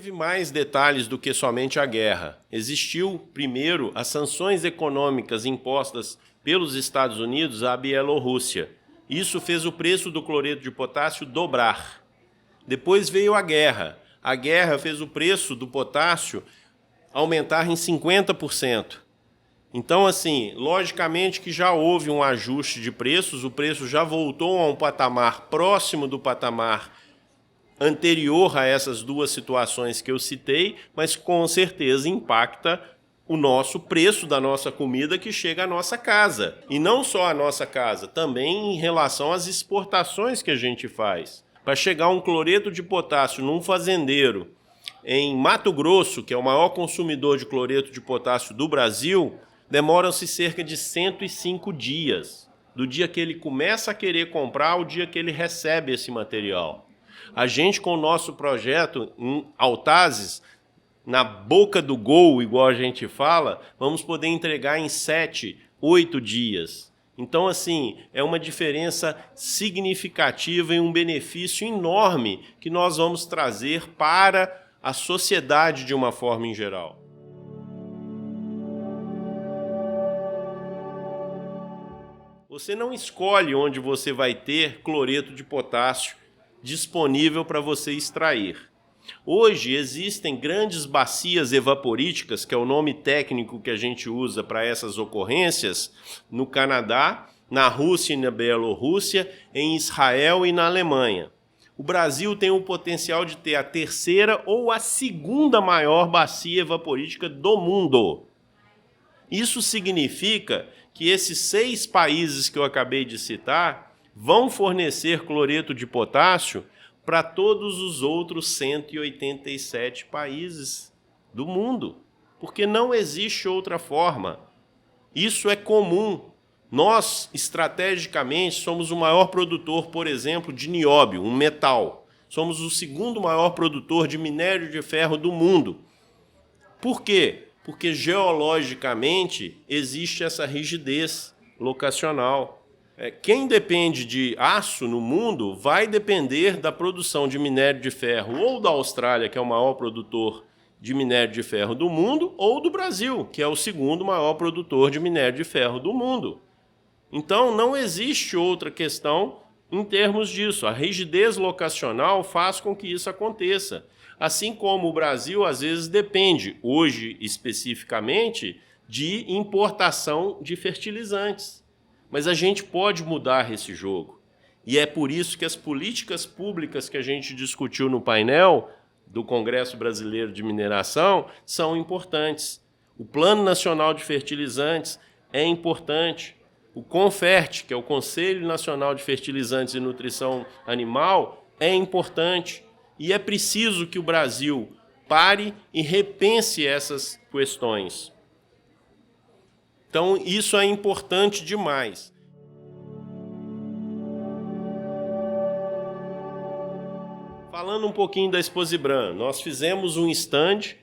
teve mais detalhes do que somente a guerra. Existiu, primeiro, as sanções econômicas impostas pelos Estados Unidos à Bielorrússia. Isso fez o preço do cloreto de potássio dobrar. Depois veio a guerra. A guerra fez o preço do potássio aumentar em 50%. Então, assim, logicamente que já houve um ajuste de preços, o preço já voltou a um patamar próximo do patamar anterior a essas duas situações que eu citei, mas com certeza impacta o nosso preço da nossa comida que chega à nossa casa. E não só à nossa casa, também em relação às exportações que a gente faz. Para chegar um cloreto de potássio num fazendeiro em Mato Grosso, que é o maior consumidor de cloreto de potássio do Brasil, demoram-se cerca de 105 dias, do dia que ele começa a querer comprar ao dia que ele recebe esse material. A gente, com o nosso projeto em Autazes, na boca do gol, igual a gente fala, vamos poder entregar em 7, 8 dias. Então, assim, é uma diferença significativa e um benefício enorme que nós vamos trazer para a sociedade de uma forma em geral. Você não escolhe onde você vai ter cloreto de potássio disponível para você extrair. Hoje existem grandes bacias evaporíticas, que é o nome técnico que a gente usa para essas ocorrências, no Canadá, na Rússia e na Bielorrússia, em Israel e na Alemanha. O Brasil tem o potencial de ter a terceira ou a segunda maior bacia evaporítica do mundo. Isso significa que esses 6 países que eu acabei de citar vão fornecer cloreto de potássio para todos os outros 187 países do mundo, porque não existe outra forma. Isso é comum. Nós, estrategicamente, somos o maior produtor, por exemplo, de nióbio, um metal. Somos o segundo maior produtor de minério de ferro do mundo. Por quê? Porque geologicamente existe essa rigidez locacional. Quem depende de aço no mundo vai depender da produção de minério de ferro ou da Austrália, que é o maior produtor de minério de ferro do mundo, ou do Brasil, que é o segundo maior produtor de minério de ferro do mundo. Então, não existe outra questão em termos disso. A rigidez locacional faz com que isso aconteça. Assim como o Brasil, às vezes, depende, hoje especificamente, de importação de fertilizantes. Mas a gente pode mudar esse jogo. E é por isso que as políticas públicas que a gente discutiu no painel do Congresso Brasileiro de Mineração são importantes. O Plano Nacional de Fertilizantes é importante. O CONFERT, que é o Conselho Nacional de Fertilizantes e Nutrição Animal, é importante. E é preciso que o Brasil pare e repense essas questões. Então, isso é importante demais. Falando um pouquinho da Exposibram, nós fizemos um stand,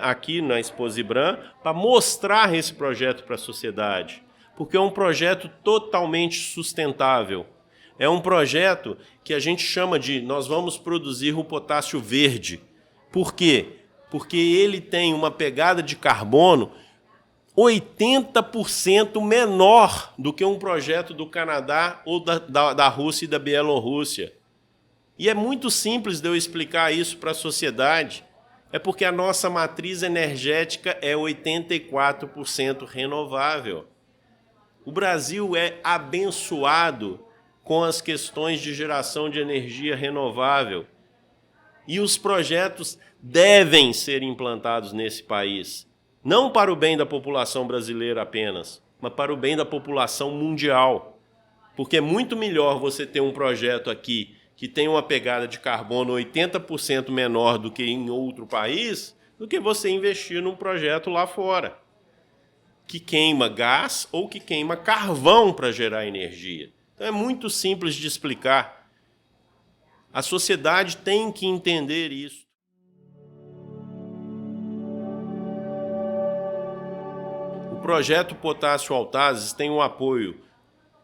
aqui na Exposibram para mostrar esse projeto para a sociedade, porque é um projeto totalmente sustentável. É um projeto que a gente chama de nós vamos produzir o potássio verde. Por quê? Porque ele tem uma pegada de carbono 80% menor do que um projeto do Canadá ou da Rússia e da Bielorrússia. E é muito simples de eu explicar isso para a sociedade. É porque a nossa matriz energética é 84% renovável. O Brasil é abençoado com as questões de geração de energia renovável. E os projetos devem ser implantados nesse país. Não para o bem da população brasileira apenas, mas para o bem da população mundial. Porque é muito melhor você ter um projeto aqui que tem uma pegada de carbono 80% menor do que em outro país, do que você investir num projeto lá fora, que queima gás ou que queima carvão para gerar energia. Então é muito simples de explicar. A sociedade tem que entender isso. O projeto Potássio Autazes tem o apoio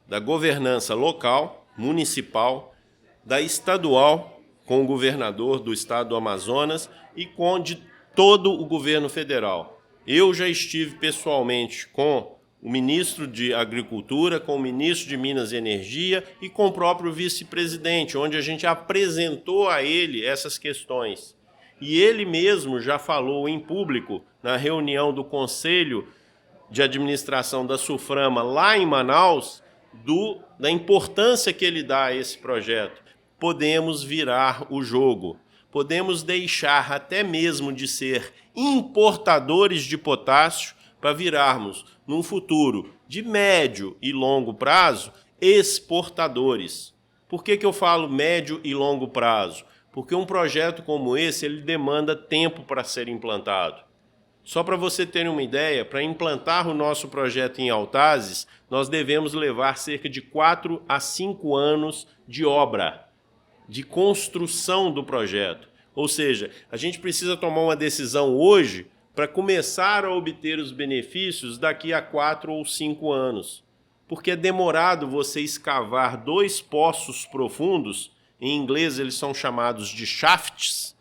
da governança local, municipal, da estadual, com o governador do estado do Amazonas e com de todo o governo federal. Eu já estive pessoalmente com o ministro de Agricultura, com o ministro de Minas e Energia e com o próprio vice-presidente, onde a gente apresentou a ele essas questões. E ele mesmo já falou em público, na reunião do Conselho de Administração da Suframa, lá em Manaus, da importância que ele dá a esse projeto. Podemos virar o jogo, podemos deixar até mesmo de ser importadores de potássio para virarmos, num futuro de médio e longo prazo, exportadores. Por que eu falo médio e longo prazo? Porque um projeto como esse ele demanda tempo para ser implantado. Só para você ter uma ideia, para implantar o nosso projeto em Altazes, nós devemos levar cerca de 4 a 5 anos de obra, de construção do projeto. Ou seja, a gente precisa tomar uma decisão hoje para começar a obter os benefícios daqui a 4 ou 5 anos. Porque é demorado você escavar 2 poços profundos, em inglês eles são chamados de shafts,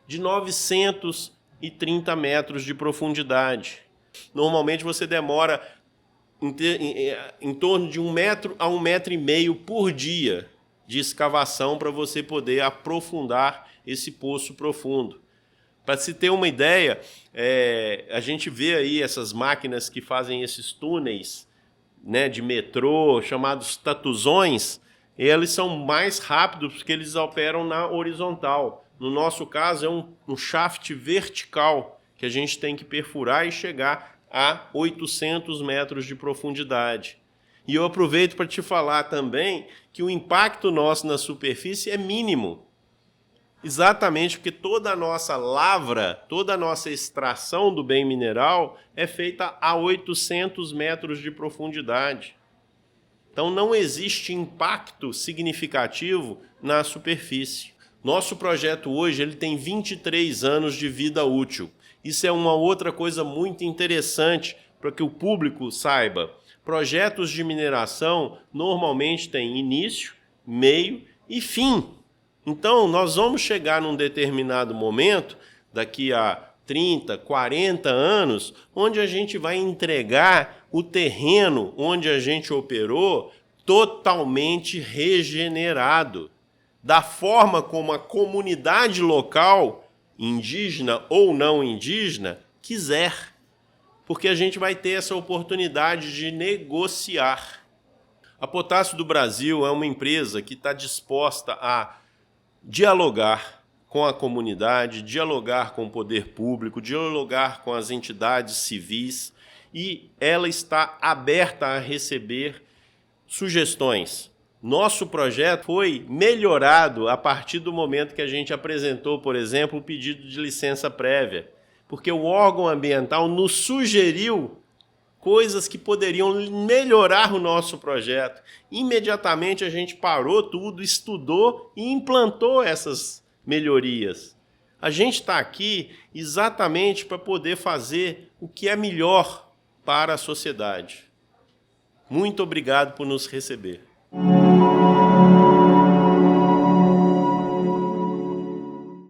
de 930 metros de profundidade. Normalmente você demora em torno de 1 metro a 1,5 metro por dia de escavação para você poder aprofundar esse poço profundo. Para se ter uma ideia, a gente vê aí essas máquinas que fazem esses túneis, né, de metrô, chamados tatuzões, eles são mais rápidos porque eles operam na horizontal. No nosso caso, é um shaft vertical que a gente tem que perfurar e chegar a 800 metros de profundidade. E eu aproveito para te falar também que o impacto nosso na superfície é mínimo. Exatamente porque toda a nossa lavra, toda a nossa extração do bem mineral é feita a 800 metros de profundidade. Então não existe impacto significativo na superfície. Nosso projeto hoje ele tem 23 anos de vida útil. Isso é uma outra coisa muito interessante para que o público saiba. Projetos de mineração normalmente têm início, meio e fim. Então, nós vamos chegar num determinado momento, daqui a 30, 40 anos, onde a gente vai entregar o terreno onde a gente operou totalmente regenerado, da forma como a comunidade local, indígena ou não indígena, quiser. Porque a gente vai ter essa oportunidade de negociar. A Potássio do Brasil é uma empresa que está disposta a dialogar com a comunidade, dialogar com o poder público, dialogar com as entidades civis e ela está aberta a receber sugestões. Nosso projeto foi melhorado a partir do momento que a gente apresentou, por exemplo, o pedido de licença prévia, porque o órgão ambiental nos sugeriu coisas que poderiam melhorar o nosso projeto. Imediatamente a gente parou tudo, estudou e implantou essas melhorias. A gente está aqui exatamente para poder fazer o que é melhor para a sociedade. Muito obrigado por nos receber.